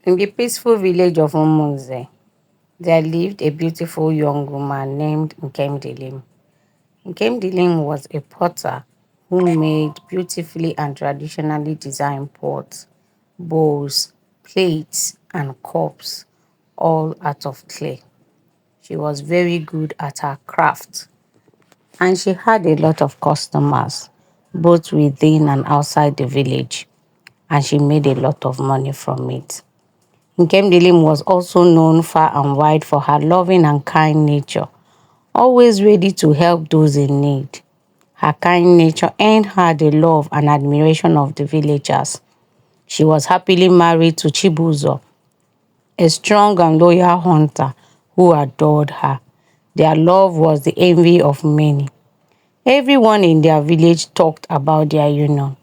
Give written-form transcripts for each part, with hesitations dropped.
In the peaceful village of Umunze, there lived a beautiful young woman named Nkemdilim. Nkemdilim was a potter who made beautifully and traditionally designed pots, bowls, plates, and cups, all out of clay. She was very good at her craft, and she had a lot of customers, both within and outside the village, and she made a lot of money from it. Nkemdilim was also known far and wide for her loving and kind nature, always ready to help those in need. Her kind nature earned her the love and admiration of the villagers. She was happily married to Chibuzo, a strong and loyal hunter who adored her. Their love was the envy of many. Everyone in their village talked about their union,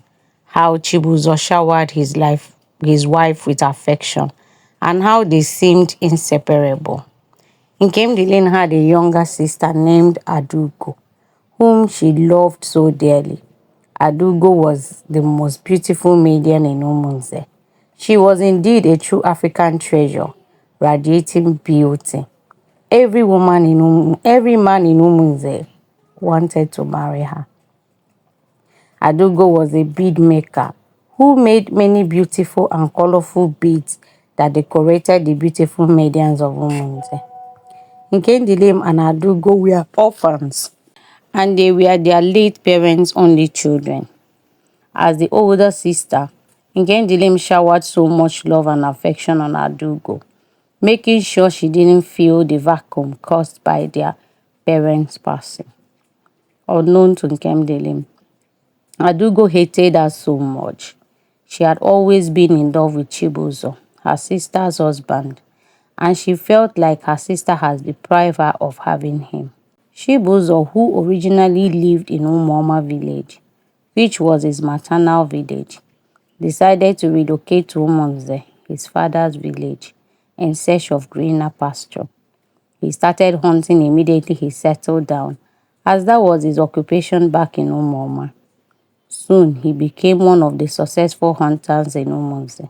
how Chibuzo showered his wife with affection, and how they seemed inseparable. Nkemdilim had a younger sister named Adaugo, whom she loved so dearly. Adaugo was the most beautiful maiden in Umunze. She was indeed a true African treasure, radiating beauty. Every man in Umunze wanted to marry her. Adaugo was a bead maker who made many beautiful and colorful beads that decorated the beautiful maidens of Umunze. Nkemdilim and Adaugo were orphans, and they were their late parents' only children. As the older sister, Nkemdilim showered so much love and affection on Adaugo, making sure she didn't feel the vacuum caused by their parents' passing. Unknown to Nkemdilim, Adaugo hated her so much. She had always been in love with Chibuzo, her sister's husband, and she felt like her sister had deprived her of having him. Chibuzo, who originally lived in Umuoma village, which was his maternal village, decided to relocate to Umunze, his father's village, in search of greener pasture. He started hunting immediately he settled down, as that was his occupation back in Umuoma. Soon, he became one of the successful hunters in Umunze.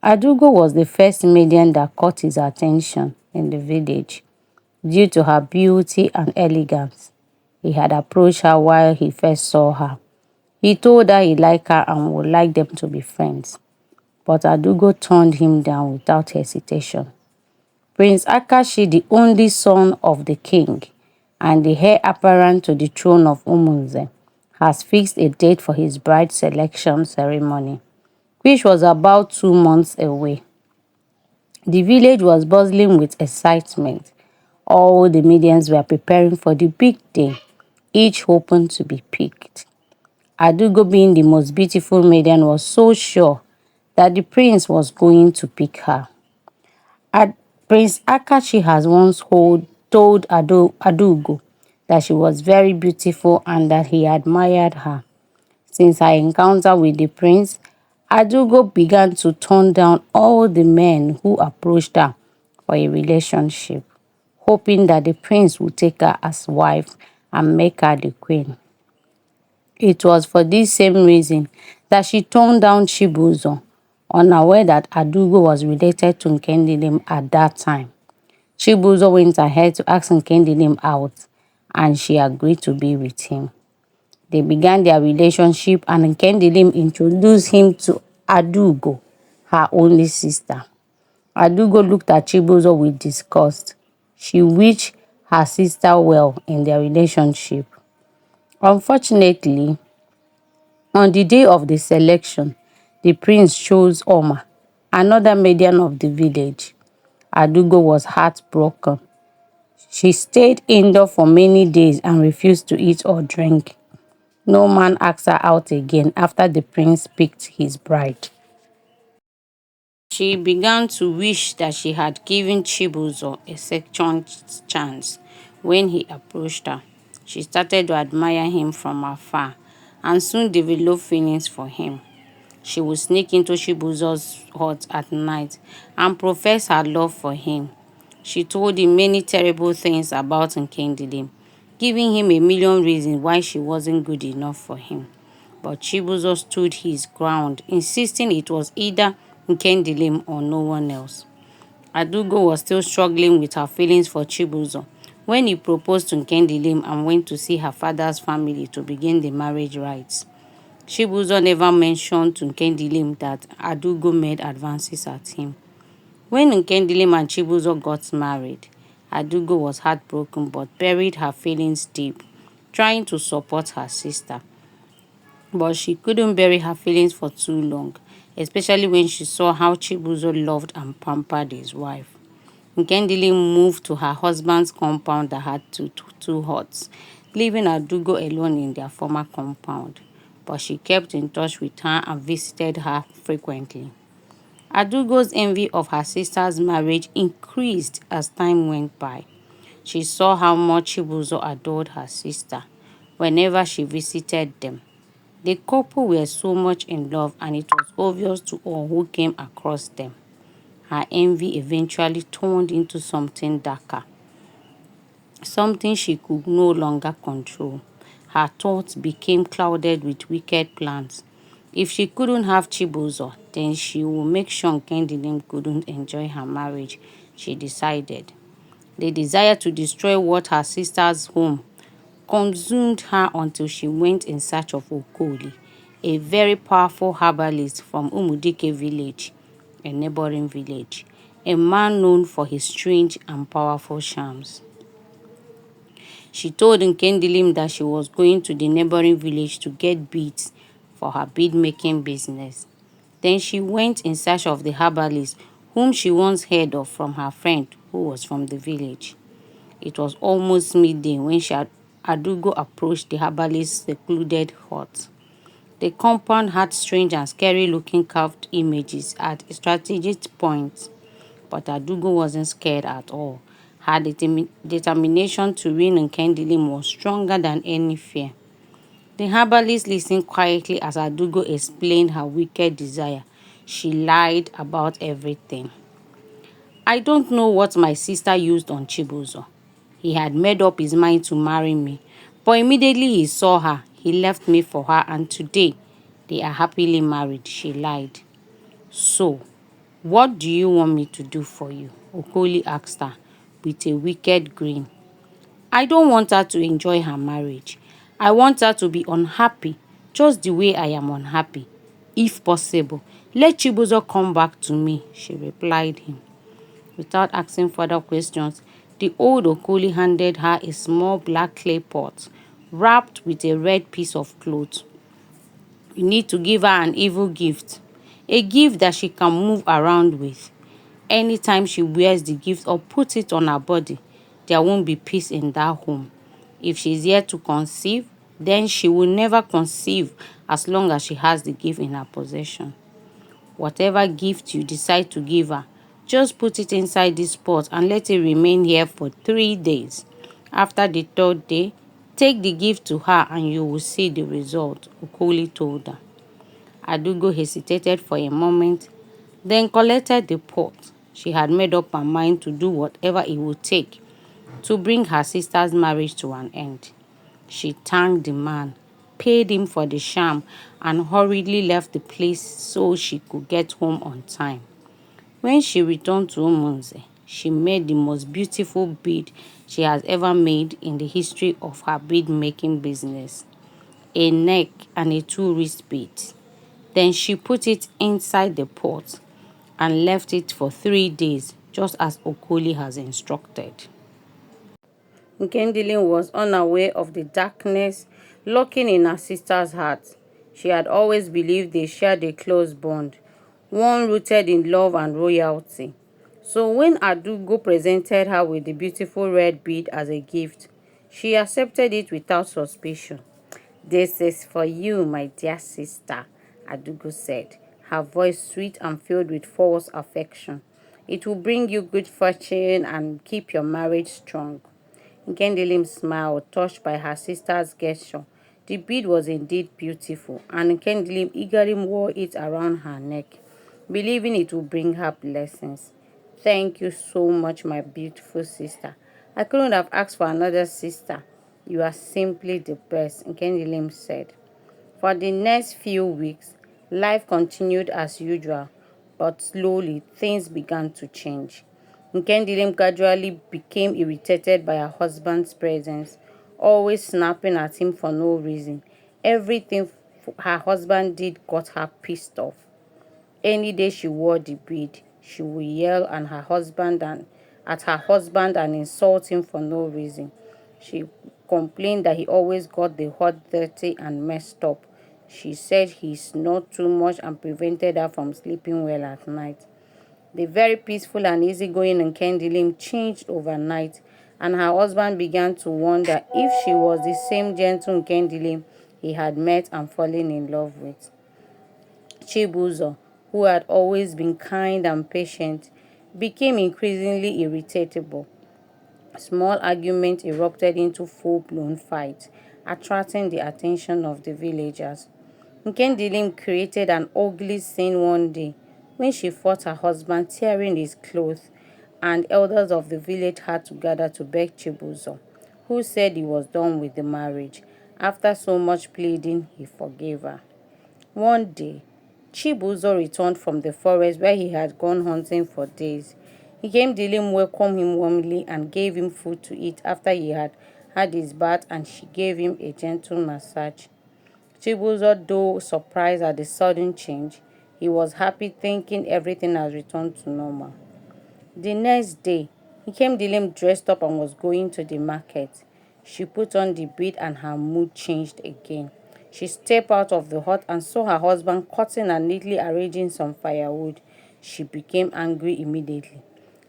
Adaugo was the first maiden that caught his attention in the village due to her beauty and elegance. He had approached her while he first saw her. He told her he liked her and would like them to be friends, but Adaugo turned him down without hesitation. Prince Akashi, the only son of the king and the heir apparent to the throne of Umunze, has fixed a date for his bride selection ceremony, which was about 2 months away. The village was buzzing with excitement. All the maidens were preparing for the big day, each hoping to be picked. Adaugo, being the most beautiful maiden, was so sure that the prince was going to pick her. Prince Akachi has once told Adaugo that she was very beautiful and that he admired her. Since her encounter with the prince, Adaugo began to turn down all the men who approached her for a relationship, hoping that the prince would take her as wife and make her the queen. It was for this same reason that she turned down Chibuzo, unaware that Adaugo was related to Nkemdilim at that time. Chibuzo went ahead to ask Nkemdilim out, and she agreed to be with him. They began their relationship, and Nkemdilim introduced him to Adaugo, her only sister. Adaugo looked at Chibuzo with disgust. She wished her sister well in their relationship. Unfortunately, on the day of the selection, the prince chose Oma, another maiden of the village. Adaugo was heartbroken. She stayed indoors for many days and refused to eat or drink. No man asked her out again after the prince picked his bride. She began to wish that she had given Chibuzo a second chance. When he approached her, she started to admire him from afar and soon developed feelings for him. She would sneak into Chibuzo's hut at night and profess her love for him. She told him many terrible things about Nkemdilim, giving him a million reasons why she wasn't good enough for him. But Chibuzo stood his ground, insisting it was either Nkemdilim or no one else. Adaugo was still struggling with her feelings for Chibuzo when he proposed to Nkemdilim and went to see her father's family to begin the marriage rites. Chibuzo never mentioned to Nkemdilim that Adaugo made advances at him. When Nkemdilim and Chibuzo got married, Adaugo was heartbroken but buried her feelings deep, trying to support her sister. But she couldn't bury her feelings for too long, especially when she saw how Chibuzo loved and pampered his wife. Nkemdilim moved to her husband's compound that had two huts, leaving Adaugo alone in their former compound. But she kept in touch with her and visited her frequently. Adaugo's envy of her sister's marriage increased as time went by. She saw how much Chibuzo adored her sister whenever she visited them. The couple were so much in love and it was obvious to all who came across them. Her envy eventually turned into something darker, something she could no longer control. Her thoughts became clouded with wicked plans. If she couldn't have Chibuzo, then she would make sure Nkemdilim couldn't enjoy her marriage, she decided. The desire to destroy what her sister's home consumed her until she went in search of Okoli, a very powerful herbalist from Umudike village, a neighboring village, a man known for his strange and powerful charms. She told Nkemdilim that she was going to the neighboring village to get beads for her bead-making business. Then she went in search of the herbalist whom she once heard of from her friend who was from the village. It was almost midday when Adaugo approached the herbalist's secluded hut. The compound had strange and scary-looking carved images at strategic points, but Adaugo wasn't scared at all. Her determination to win Nkemdilim was stronger than any fear. The herbalist listened quietly as Adaugo explained her wicked desire. She lied about everything. I don't know what my sister used on Chibuzo. He had made up his mind to marry me, but immediately he saw her, he left me for her, and today they are happily married, she lied. So, what do you want me to do for you? Okoli asked her with a wicked grin. I don't want her to enjoy her marriage. I want her to be unhappy, just the way I am unhappy. If possible, let Chibuzo come back to me, she replied him. Without asking further questions, the old Okoli handed her a small black clay pot wrapped with a red piece of cloth. You need to give her an evil gift, a gift that she can move around with. Anytime she wears the gift or puts it on her body, there won't be peace in that home. If she's yet to conceive, then she will never conceive as long as she has the gift in her possession. Whatever gift you decide to give her, just put it inside this pot and let it remain here for 3 days. After the 3rd day, take the gift to her and you will see the result, Okoli told her. Adaugo hesitated for a moment, then collected the pot. She had made up her mind to do whatever it would take to bring her sister's marriage to an end. She thanked the man, paid him for the sham, and hurriedly left the place so she could get home on time. When she returned to Umunze, she made the most beautiful bead she has ever made in the history of her bead-making business, a neck and a 2-wrist bead. Then she put it inside the pot and left it for 3 days, just as Okoli has instructed. Nkemdilim was unaware of the darkness lurking in her sister's heart. She had always believed they shared a close bond, one rooted in love and royalty. So when Adaugo presented her with the beautiful red bead as a gift, she accepted it without suspicion. This is for you, my dear sister, Adaugo said, her voice sweet and filled with false affection. It will bring you good fortune and keep your marriage strong. Nkemdilim smiled, touched by her sister's gesture. The bead was indeed beautiful, and Nkemdilim eagerly wore it around her neck, believing it would bring her blessings. Thank you so much, my beautiful sister. I couldn't have asked for another sister. You are simply the best, Nkemdilim said. For the next few weeks, life continued as usual, But slowly, things began to change. Nkemdilim gradually became irritated by her husband's presence, always snapping at him for no reason. Everything her husband did got her pissed off. Any day she wore the bead, she would yell at her husband and insult him for no reason. She complained that he always got the hot, dirty, and messed up. She said he snored too much and prevented her from sleeping well at night. The very peaceful and easygoing Nkemdilim changed overnight, and her husband began to wonder if she was the same gentle Nkemdilim he had met and fallen in love with. Chibuzo, who had always been kind and patient, became increasingly irritable. Small arguments erupted into full-blown fights, attracting the attention of the villagers. Nkemdilim created an ugly scene one day when she fought her husband tearing his clothes, and elders of the village had to gather to beg Chibuzo, who said he was done with the marriage. After so much pleading, he forgave her. One day, Chibuzo returned from the forest where he had gone hunting for days. Nkemdilim welcomed him warmly and gave him food to eat after he had had his bath, and she gave him a gentle massage. Chibuzo, though surprised at the sudden change, he was happy thinking everything had returned to normal. The next day, Nkemdilim dressed up and was going to the market. She put on the bead and her mood changed again. She stepped out of the hut and saw her husband cutting and neatly arranging some firewood. She became angry immediately.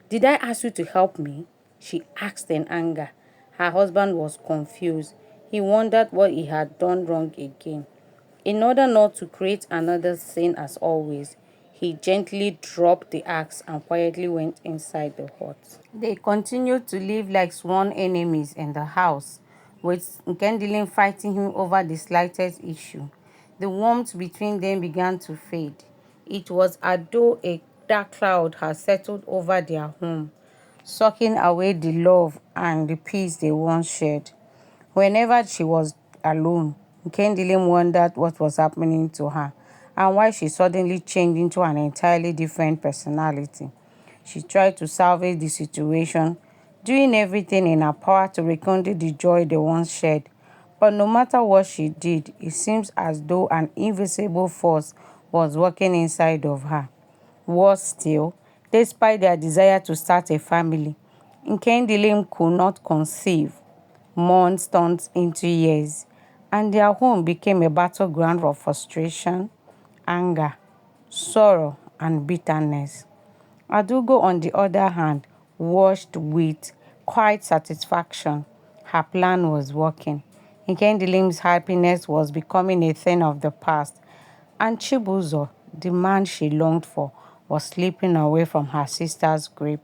"Did I ask you to help me?" she asked in anger. Her husband was confused. He wondered what he had done wrong again. In order not to create another scene as always, he gently dropped the axe and quietly went inside the hut. They continued to live like sworn enemies in the house, with Nkemdilim fighting him over the slightest issue. The warmth between them began to fade. It was as though a dark cloud had settled over their home, sucking away the love and the peace they once shared. Whenever she was alone, Nkemdilim wondered what was happening to her and why she suddenly changed into an entirely different personality. She tried to salvage the situation, doing everything in her power to rekindle the joy they once shared. But no matter what she did, it seems as though an invisible force was working inside of her. Worse still, despite their desire to start a family, Nkemdilim could not conceive. Months turned into years, and their home became a battleground of frustration, anger, sorrow, and bitterness. Adaugo, on the other hand, watched with quiet satisfaction. Her plan was working. Nkemdilim's happiness was becoming a thing of the past, and Chibuzo, the man she longed for, was slipping away from her sister's grip.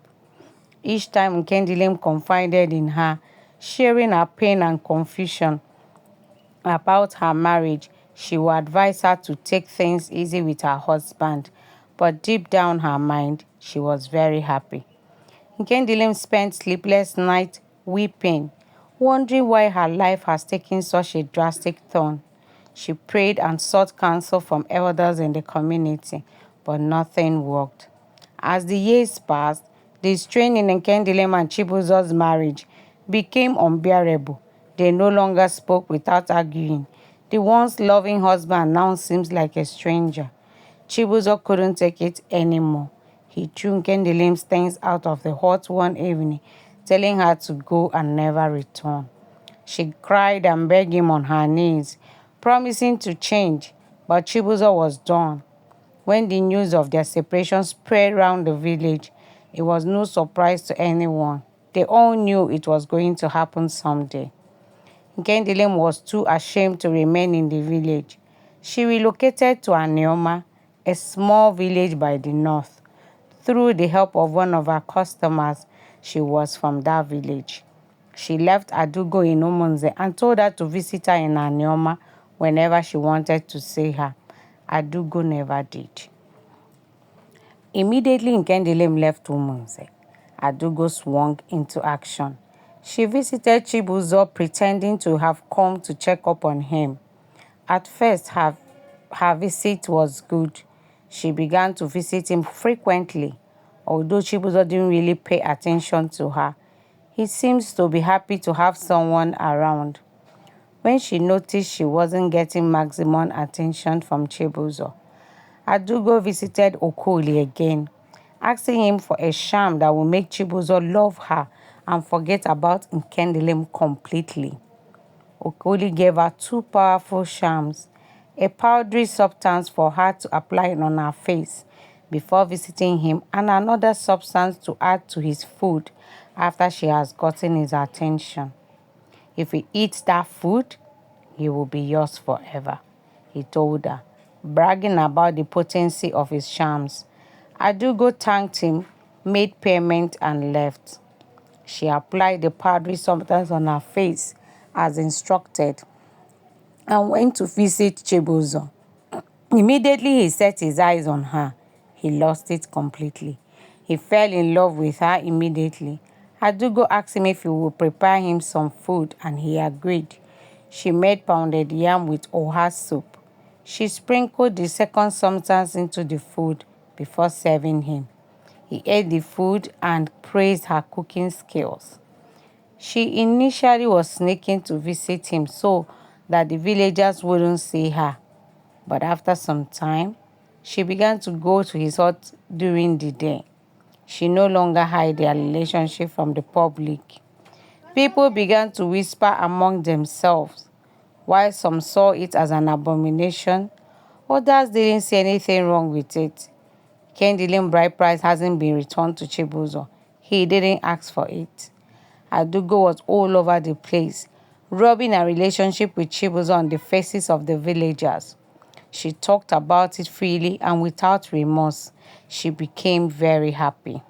Each time Nkemdilim confided in her, sharing her pain and confusion about her marriage, she would advise her to take things easy with her husband. But deep down her mind, she was very happy. Nkemdilim spent sleepless nights weeping, wondering why her life has taken such a drastic turn. She prayed and sought counsel from elders in the community, but nothing worked. As the years passed, the strain in Nkemdilim and Chibuzo's marriage became unbearable. They no longer spoke without arguing. The once loving husband now seems like a stranger. Chibuzo couldn't take it anymore. He threw Nkemdilim's things out of the hut one evening, telling her to go and never return. She cried and begged him on her knees, promising to change, but Chibuzo was done. When the news of their separation spread around the village, it was no surprise to anyone. They all knew it was going to happen someday. Nkemdilim was too ashamed to remain in the village. She relocated to Anioma, a small village by the north. Through the help of one of her customers, she was from that village. She left Adaugo in Umunze and told her to visit her in Anioma whenever she wanted to see her. Adaugo never did. Immediately Nkemdilim left Umunze, Adaugo swung into action. She visited Chibuzo pretending to have come to check up on him. At first, her visit was good. She began to visit him frequently, although Chibuzo didn't really pay attention to her. He seems to be happy to have someone around. When she noticed she wasn't getting maximum attention from Chibuzo, Adaugo visited Okoli again, asking him for a charm that would make Chibuzo love her and forget about Nkemdilim completely. Okoli gave her two powerful charms, a powdery substance for her to apply on her face before visiting him, and another substance to add to his food after she has gotten his attention. If he eats that food, he will be yours forever, he told her, bragging about the potency of his charms. Adaugo thanked him, made payment, and left. She applied the powdery substance on her face as instructed and went to visit Chibuzo. Immediately he set his eyes on her. He lost it completely. He fell in love with her immediately. Adaugo asked him if he would prepare him some food and he agreed. She made pounded yam with oha soup. She sprinkled the second substance into the food before serving him. He ate the food and praised her cooking skills. She initially was sneaking to visit him so that the villagers wouldn't see her. But after some time, she began to go to his hut during the day. She no longer hid their relationship from the public. People began to whisper among themselves. While some saw it as an abomination, others didn't see anything wrong with it. Nkemdilim bride price hasn't been returned to Chibuzo. He didn't ask for it. Adaugo was all over the place, rubbing her relationship with Chibuzo on the faces of the villagers. She talked about it freely and without remorse. She became very happy.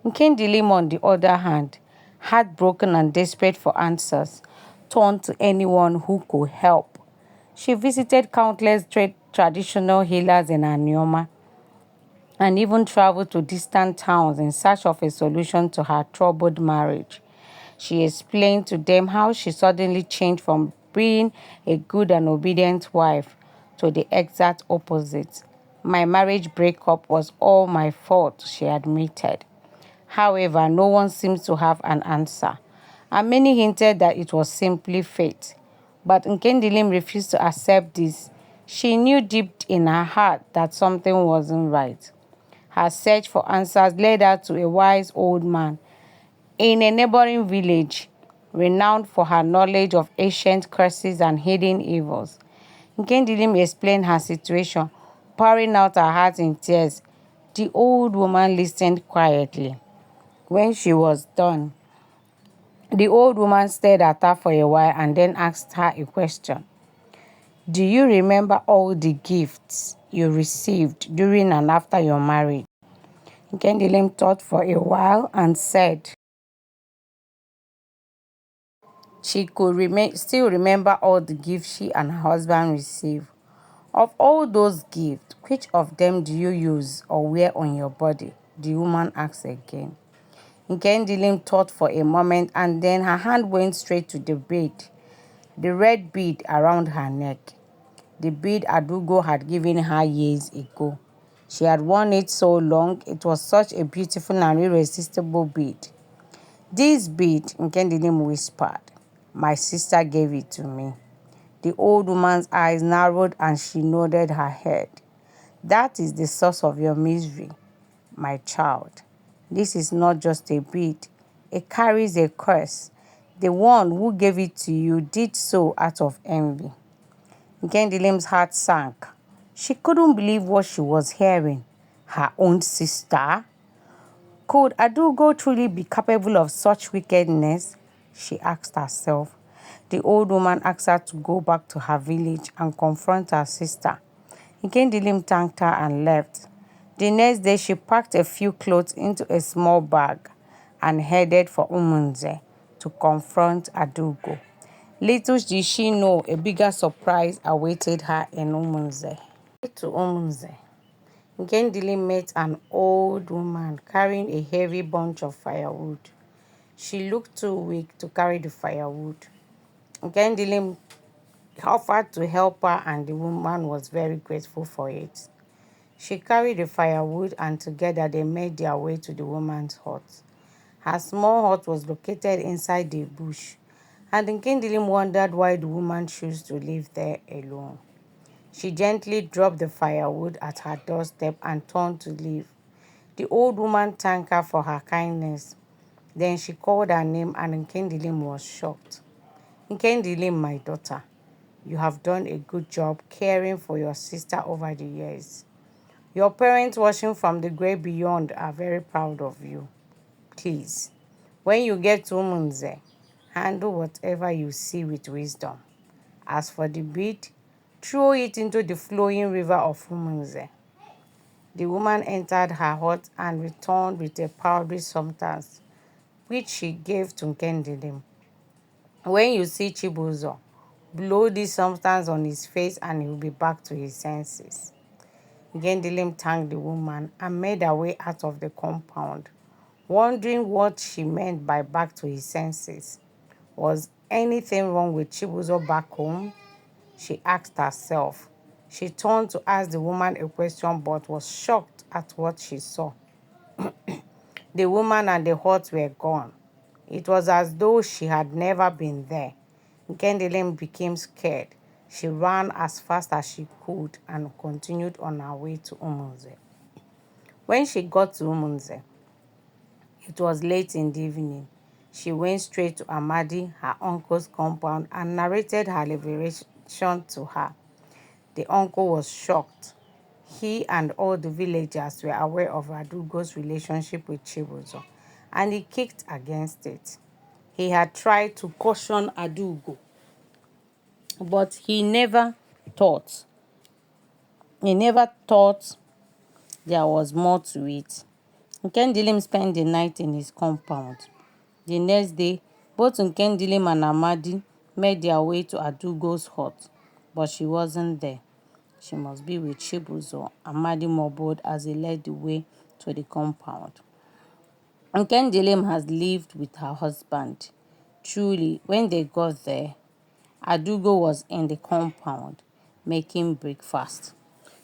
Nkemdilim, on the other hand, heartbroken and desperate for answers, turned to anyone who could help. She visited countless traditional healers in Anioma and even traveled to distant towns in search of a solution to her troubled marriage. She explained to them how she suddenly changed from being a good and obedient wife to the exact opposite. My marriage breakup was all my fault, she admitted. However, no one seems to have an answer, and many hinted that it was simply fate. But Nkemdilim refused to accept this. She knew deep in her heart that something wasn't right. Her search for answers led her to a wise old man in a neighboring village, renowned for her knowledge of ancient curses and hidden evils. Nkemdilim explained her situation, pouring out her heart in tears. The old woman listened quietly. When she was done, the old woman stared at her for a while and then asked her a question. Do you remember all the gifts you received during and after your marriage? Nkemdilim thought for a while and said she could still remember all the gifts she and her husband received. Of all those gifts, which of them do you use or wear on your body? The woman asked again. Nkemdilim thought for a moment and then her hand went straight to the bead, the red bead around her neck. The bead Adaugo had given her years ago. She had worn it so long, it was such a beautiful and irresistible bead. This bead, Nkemdilim whispered, my sister gave it to me. The old woman's eyes narrowed and she nodded her head. That is the source of your misery, my child. This is not just a bead. It carries a curse. The one who gave it to you did so out of envy. Nkemdilim's heart sank. She couldn't believe what she was hearing. Her own sister? Could Adaugo truly be capable of such wickedness? She asked herself. The old woman asked her to go back to her village and confront her sister. Nkemdilim thanked her and left. The next day, she packed a few clothes into a small bag and headed for Umunze to confront Adaugo. Little did she know a bigger surprise awaited her in Umunze. To Umunze, Nkemdilim met an old woman carrying a heavy bunch of firewood. She looked too weak to carry the firewood. Nkemdilim offered to help her and the woman was very grateful for it. She carried the firewood and together they made their way to the woman's hut. Her small hut was located inside the bush, and Nkemdilim wondered why the woman chose to live there alone. She gently dropped the firewood at her doorstep and turned to leave. The old woman thanked her for her kindness. Then she called her name and Nkemdilim was shocked. Nkemdilim, my daughter, you have done a good job caring for your sister over the years. Your parents watching from the great beyond are very proud of you. Please, when you get to Umunze, handle whatever you see with wisdom. As for the bead, throw it into the flowing river of Umunze. The woman entered her hut and returned with a powdery substance, which she gave to Nkemdilim. When you see Chibuzo, blow this substance on his face and he will be back to his senses. Nkemdilim thanked the woman and made her way out of the compound, wondering what she meant by back to his senses. Was anything wrong with Chibuzo back home? She asked herself. She turned to ask the woman a question but was shocked at what she saw. The woman and the hut were gone. It was as though she had never been there. Nkemdilim became scared. She ran as fast as she could and continued on her way to Umunze. When she got to Umunze, it was late in the evening. She went straight to Amadi, her uncle's compound, and narrated her liberation to her. The uncle was shocked. He and all the villagers were aware of Adaugo's relationship with Chibuzo, and he kicked against it. He had tried to caution Adaugo, but thought he never thought there was more to it. Nkemdilim spent the night in his compound. The next day, both Nkemdilim and Amadi made their way to Adaugo's hut, but she wasn't there. She must be with Chibuzo, Amadi murmured as he led the way to the compound. Nkemdilim has lived with her husband. Truly, when they got there, Adaugo was in the compound making breakfast.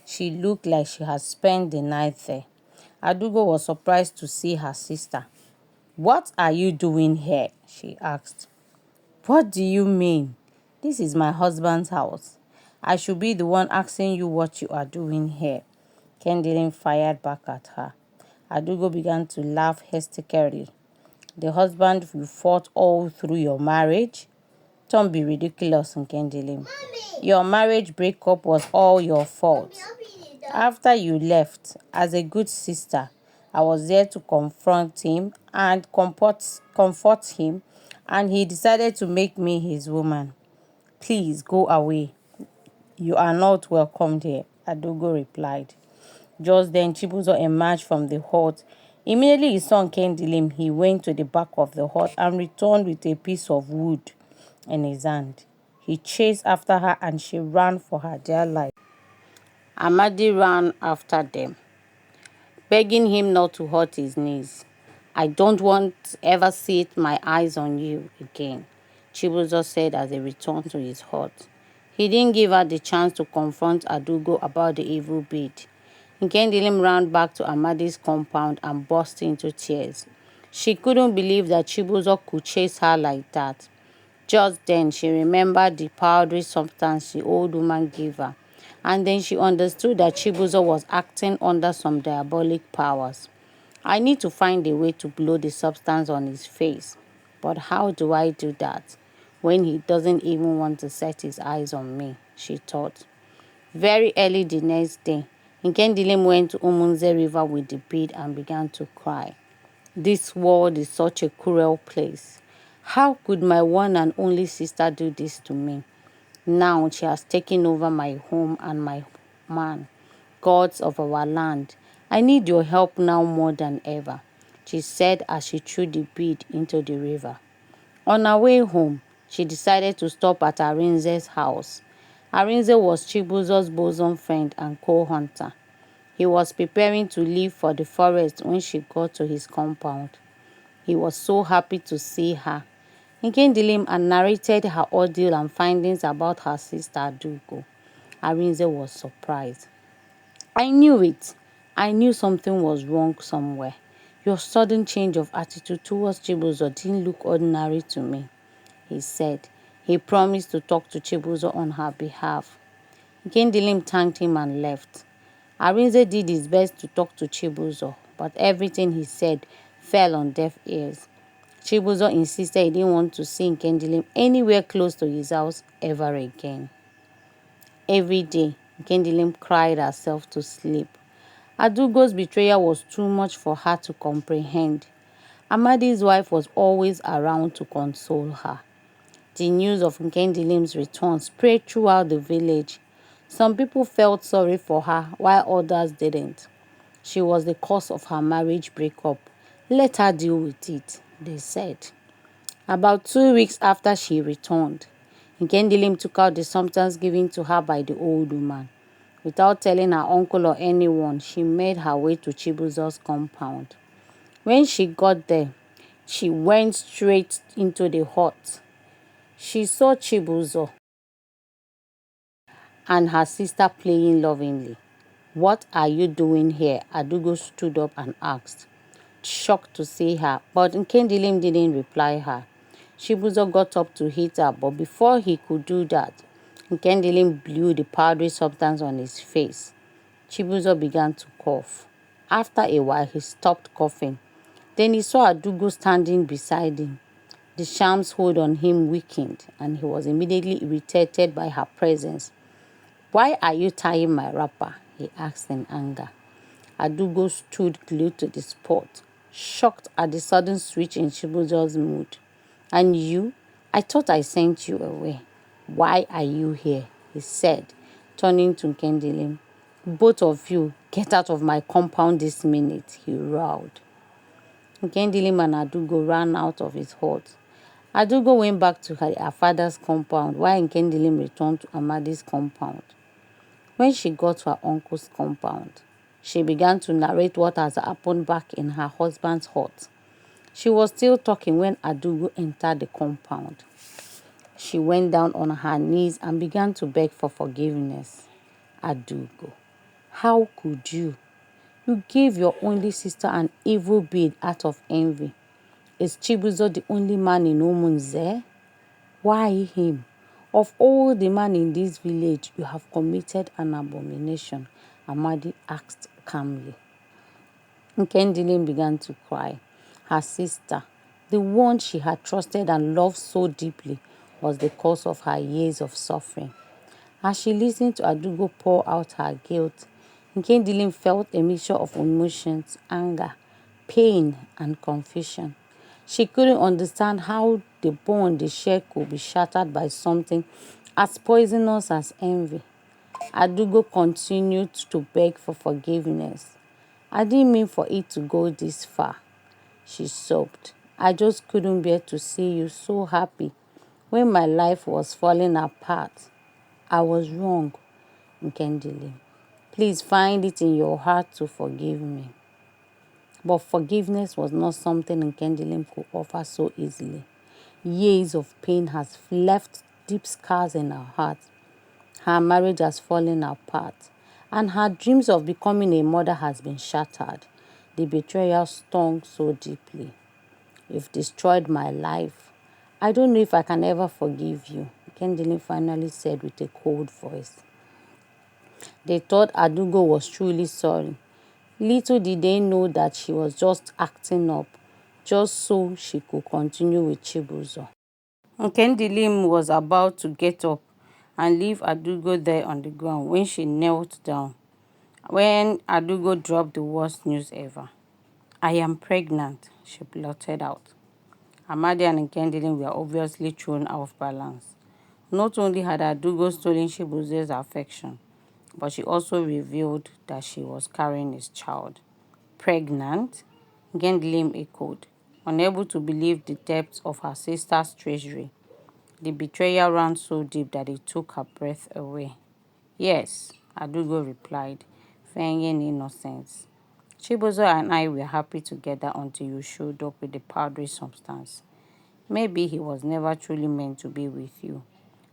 She looked like she had spent the night there. Adaugo was surprised to see her sister. "What are you doing here?" she asked. "What do you mean? This is my husband's house. I should be the one asking you what you are doing here." Nkemdilim fired back at her. Adaugo began to laugh hysterically. "The husband you fought all through your marriage? Don't be ridiculous, Nkemdilim. Your marriage breakup was all your fault. After you left, as a good sister, I was there to confront him and comfort him, and he decided to make me his woman. Please go away. You are not welcomed here," Adaugo replied. Just then, Chibuzo emerged from the hut. Immediately he saw Nkemdilim, he went to the back of the hut and returned with a piece of wood in his hand. He chased after her and she ran for her dear life. Amadi ran after them, begging him not to hurt his knees. "I don't want to ever see my eyes on you again," Chibuzo said as they returned to his hut. He didn't give her the chance to confront Adaugo about the evil bead. Nkemdilim ran back to Amadi's compound and burst into tears. She couldn't believe that Chibuzo could chase her like that. Just then, she remembered the powdery substance the old woman gave her, and then she understood that Chibuzo was acting under some diabolic powers. "I need to find a way to blow the substance on his face. But how do I do that when he doesn't even want to set his eyes on me?" she thought. Very early the next day, Nkemdilim went to Umunze River with the bead and began to cry. "This world is such a cruel place. How could my one and only sister do this to me? Now she has taken over my home and my man, gods of our land. I need your help now more than ever," she said as she threw the bead into the river. On her way home, she decided to stop at Arinze's house. Arinze was Chibuzo's bosom friend and co-hunter. He was preparing to leave for the forest when she got to his compound. He was so happy to see her. Nkemdilim had narrated her ordeal and findings about her sister Adaugo. Arinze was surprised. I knew it. I knew something was wrong somewhere. Your sudden change of attitude towards Chibuzo didn't look ordinary to me, he said. He promised to talk to Chibuzo on her behalf. Nkemdilim thanked him and left. Arinze did his best to talk to Chibuzo, but everything he said fell on deaf ears. Chibuzo insisted he didn't want to see Nkemdilim anywhere close to his house ever again. Every day, Nkemdilim cried herself to sleep. Adaugo's betrayal was too much for her to comprehend. Amadi's wife was always around to console her. The news of Nkemdilim's return spread throughout the village. Some people felt sorry for her while others didn't. She was the cause of her marriage breakup. Let her deal with it, they said. About 2 weeks after she returned, Nkemdilim took out the substance given to her by the old woman. Without telling her uncle or anyone, she made her way to Chibuzo's compound. When she got there, she went straight into the hut. She saw Chibuzo and her sister playing lovingly. "What are you doing here?" Adaugo stood up and asked, shocked to see her, but Nkemdilim didn't reply her. Chibuzo got up to hit her, but before he could do that, Nkemdilim blew the powdery substance on his face. Chibuzo began to cough. After a while, he stopped coughing. Then he saw Adaugo standing beside him. The charm's hold on him weakened, and he was immediately irritated by her presence. "Why are you tying my wrapper?" he asked in anger. Adaugo stood glued to the spot, shocked at the sudden switch in Chibuzo's mood. "And you? I thought I sent you away. Why are you here?" he said, turning to Nkemdilim. "Both of you, get out of my compound this minute," he roared. Nkemdilim and Adaugo ran out of his hut. Adaugo went back to her father's compound while Nkemdilim returned to Amadi's compound. When she got to her uncle's compound, she began to narrate what has happened back in her husband's hut. She was still talking when Adaugo entered the compound. She went down on her knees and began to beg for forgiveness. "Adaugo, how could you? You gave your only sister an evil bid out of envy. Is Chibuzo the only man in Umunze? Why him? Of all the men in this village, you have committed an abomination," Amadi asked calmly. Nkemdilim began to cry. Her sister, the one she had trusted and loved so deeply, was the cause of her years of suffering. As she listened to Adaugo pour out her guilt, Nkemdilim felt a mixture of emotions, anger, pain, and confusion. She couldn't understand how the bond they shared could be shattered by something as poisonous as envy. Adaugo continued to beg for forgiveness. "I didn't mean for it to go this far," she sobbed. "I just couldn't bear to see you so happy when my life was falling apart. I was wrong, Nkemdilim. Please find it in your heart to forgive me." But forgiveness was not something Nkemdilim could offer so easily. Years of pain has left deep scars in her heart. Her marriage has fallen apart, and her dreams of becoming a mother has been shattered. The betrayal stung so deeply. "You've destroyed my life. I don't know if I can ever forgive you," Nkemdilim finally said with a cold voice. They thought Adaugo was truly sorry. Little did they know that she was just acting up, just so she could continue with Chibuzo. Nkemdilim was about to get up and leave Adaugo there on the ground when she knelt down. When Adaugo dropped the worst news ever. "I am pregnant," she blurted out. Amadi and Nkemdilim were obviously thrown off balance. Not only had Adaugo stolen Chibuzo's affection, but she also revealed that she was carrying his child. "Pregnant?" Nkemdilim echoed, unable to believe the depth of her sister's treachery. The betrayal ran so deep that it took her breath away. "Yes," Adaugo replied, feigning innocence. "Chibuzo and I were happy together until you showed up with the powdery substance. Maybe he was never truly meant to be with you.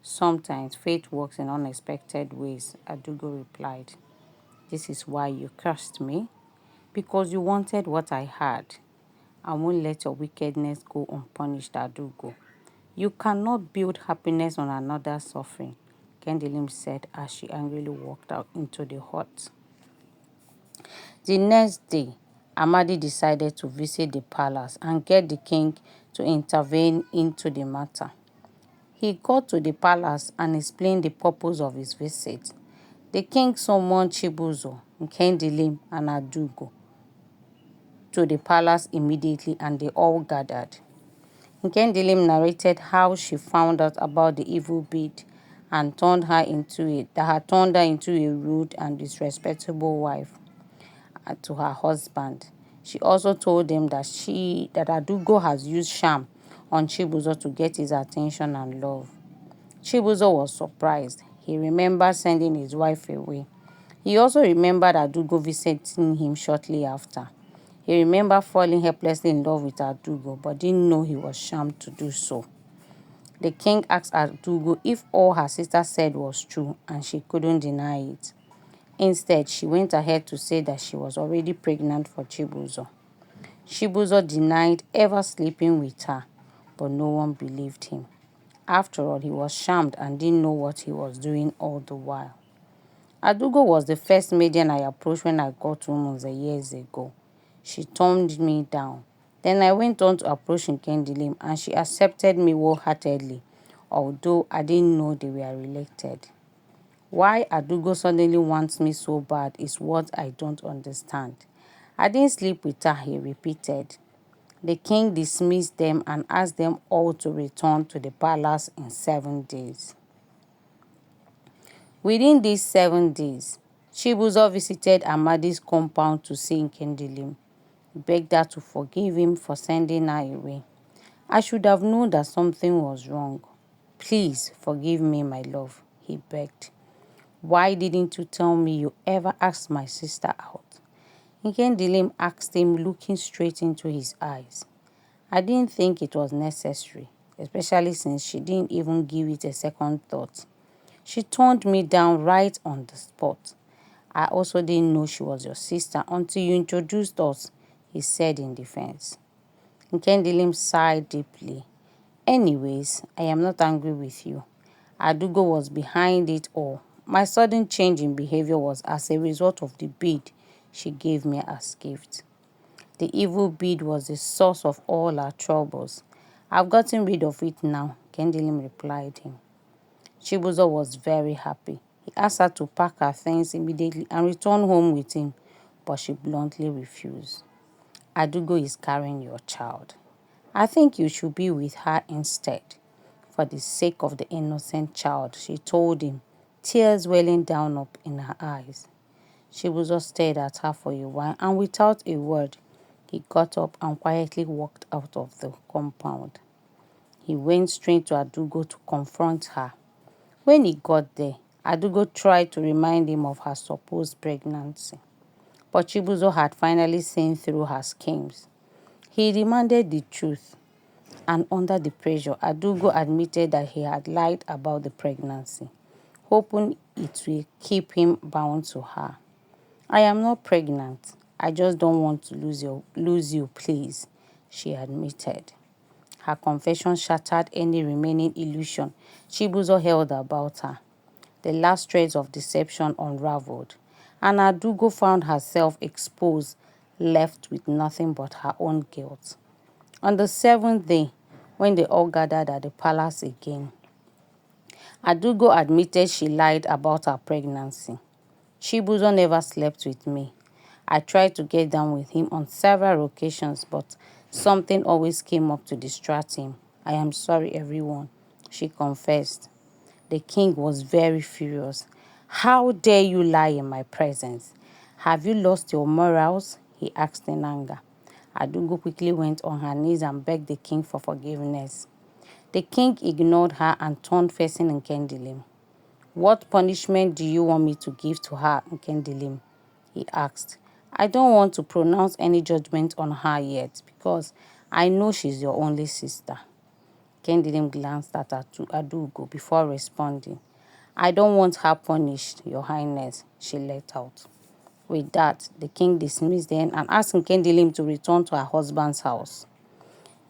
Sometimes fate works in unexpected ways," Adaugo replied. This is why you cursed me, because you wanted what I had. I won't let your wickedness go unpunished, Adaugo. You cannot build happiness on another's suffering, Nkemdilim said as she angrily walked out into the hut. The next day, Amadi decided to visit the palace and get the king to intervene into the matter. He got to the palace and explained the purpose of his visit. The king summoned Chibuzo, Nkemdilim, and Adaugo to the palace immediately, and they all gathered. Nkemdilim narrated how she found out about the evil bid and that had turned her into a rude and disrespectful wife to her husband. She also told them that Adaugo has used charm on Chibuzo to get his attention and love. Chibuzo was surprised. He remembered sending his wife away. He also remembered Adaugo visiting him shortly after. He remembered falling helplessly in love with Adaugo, but didn't know he was charmed to do so. The king asked Adaugo if all her sister said was true, and she couldn't deny it. Instead, she went ahead to say that she was already pregnant for Chibuzo. Chibuzo denied ever sleeping with her, but no one believed him. After all, he was charmed and didn't know what he was doing all the while. Adaugo was the first maiden I approached when I got home years ago. She turned me down. Then I went on to approach Nkemdilim, and she accepted me wholeheartedly, although I didn't know they were related. Why Adaugo suddenly wants me so bad is what I don't understand. I didn't sleep with her, he repeated. The king dismissed them and asked them all to return to the palace in 7 days. Within these 7 days, Chibuzo visited Amadi's compound to see Nkemdilim. He begged her to forgive him for sending her away. I should have known that something was wrong. Please forgive me, my love, he begged. Why didn't you tell me you ever asked my sister out? Nkemdilim asked him, looking straight into his eyes. I didn't think it was necessary, especially since she didn't even give it a second thought. She turned me down right on the spot. I also didn't know she was your sister until you introduced us, he said in defense. Nkemdilim sighed deeply. Anyways, I am not angry with you. Adaugo was behind it all. My sudden change in behavior was as a result of the bead she gave me as gift. The evil bead was the source of all our troubles. I've gotten rid of it now, Nkemdilim replied him. Chibuzo was very happy. He asked her to pack her things immediately and return home with him, but she bluntly refused. Adaugo is carrying your child. I think you should be with her instead. For the sake of the innocent child, she told him, tears welling down up in her eyes. Chibuzo stared at her for a while, and without a word, he got up and quietly walked out of the compound. He went straight to Adaugo to confront her. When he got there, Adaugo tried to remind him of her supposed pregnancy, but Chibuzo had finally seen through her schemes. He demanded the truth, and under the pressure, Adaugo admitted that he had lied about the pregnancy, hoping it will keep him bound to her. I am not pregnant. I just don't want to lose you, please, she admitted. Her confession shattered any remaining illusion Chibuzo held about her. The last threads of deception unraveled, and Adaugo found herself exposed, left with nothing but her own guilt. On the 7th day, when they all gathered at the palace again, Adaugo admitted she lied about her pregnancy. Chibuzo never slept with me. I tried to get down with him on several occasions, but something always came up to distract him. I am sorry, everyone, she confessed. The king was very furious. How dare you lie in my presence? Have you lost your morals? He asked in anger. Adaugo quickly went on her knees and begged the king for forgiveness. The king ignored her and turned facing Nkemdilim. What punishment do you want me to give to her, Nkemdilim? He asked. I don't want to pronounce any judgment on her yet because I know she's your only sister. Nkemdilim glanced at Adaugo before responding. I don't want her punished, Your Highness, she let out. With that, the king dismissed them and asked Nkemdilim to return to her husband's house.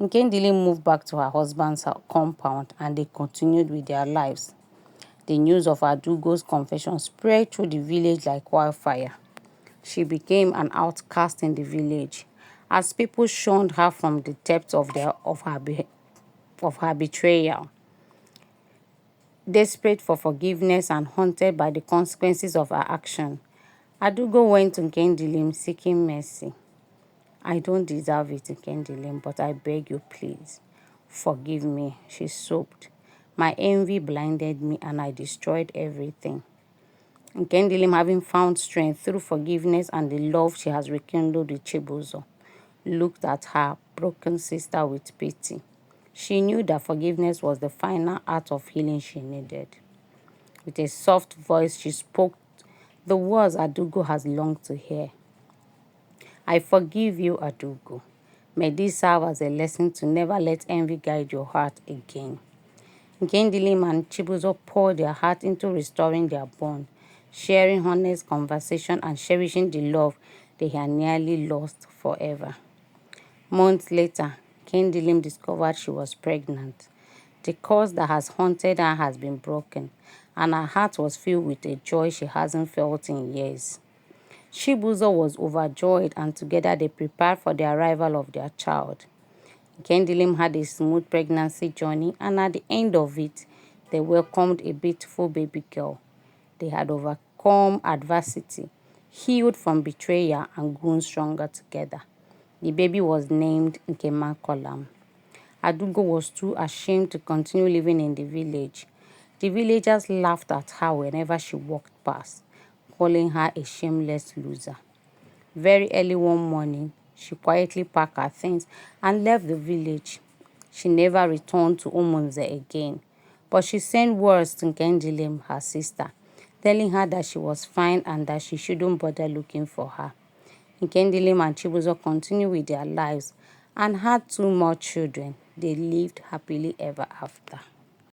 Nkemdilim moved back to her husband's compound and they continued with their lives. The news of Adaugo's confession spread through the village like wildfire. She became an outcast in the village, as people shunned her from the depths of her betrayal. Desperate for forgiveness and haunted by the consequences of her action, Adaugo went to Nkemdilim seeking mercy. "I don't deserve it, Nkemdilim, but I beg you, please. Forgive me," she sobbed. "My envy blinded me and I destroyed everything." Nkemdilim, having found strength through forgiveness and the love she has rekindled with Chibuzo, looked at her broken sister with pity. She knew that forgiveness was the final act of healing she needed. With a soft voice, she spoke the words Adaugo has longed to hear. "I forgive you, Adaugo. May this serve as a lesson to never let envy guide your heart again." Nkemdilim and Chibuzo poured their heart into restoring their bond, sharing honest conversation and cherishing the love they had nearly lost forever. Months later, Nkemdilim discovered she was pregnant. The curse that has haunted her has been broken, and her heart was filled with a joy she hasn't felt in years. Chibuzo was overjoyed, and together they prepared for the arrival of their child. Nkemdilim had a smooth pregnancy journey, and at the end of it, they welcomed a beautiful baby girl. They had overcome adversity, healed from betrayal, and grown stronger together. The baby was named Nkemdilim. Adaugo was too ashamed to continue living in the village. The villagers laughed at her whenever she walked past, calling her a shameless loser. Very early one morning, she quietly packed her things and left the village. She never returned to Umunze again, but she sent words to Nkemdilim, her sister, telling her that she was fine and that she shouldn't bother looking for her. Nkemdilim and Chibuzo continued with their lives and had two more children. They lived happily ever after.